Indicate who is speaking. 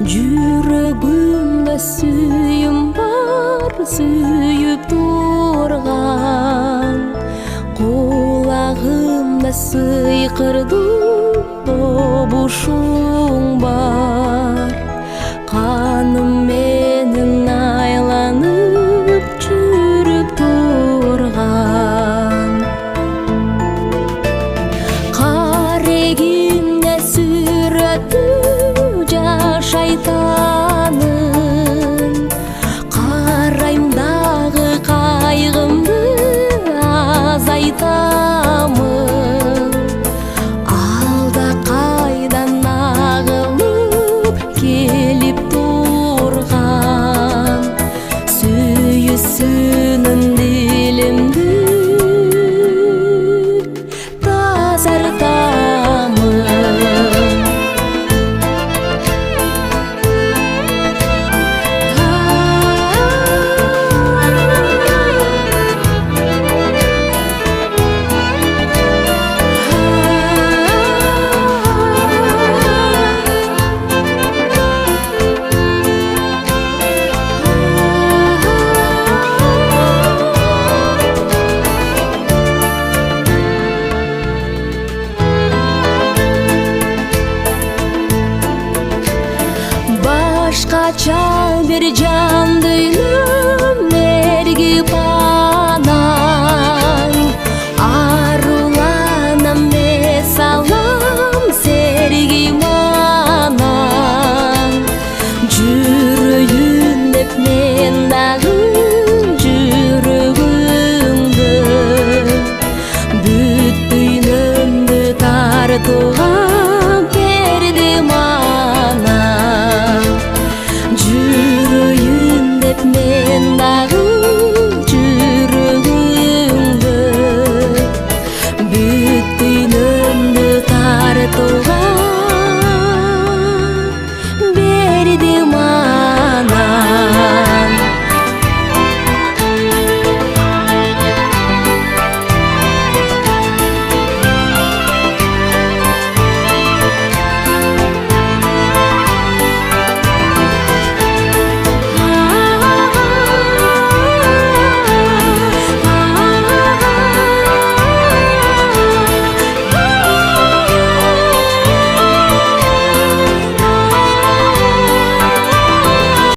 Speaker 1: Жүрөгүмдө сүйүм бар, сүйүп турган. Кулагымда сыйкырдуу добушуң бар. Каным менен айланып жүрүп турган. Карегимде сүрөтү жашайтанын, карайм дагы кайгымды азайтамын. Алда кайдан агылып келип турган сүйүүсүнүн дилимди тазартамын. Башкача бир жан дүйнөм эргип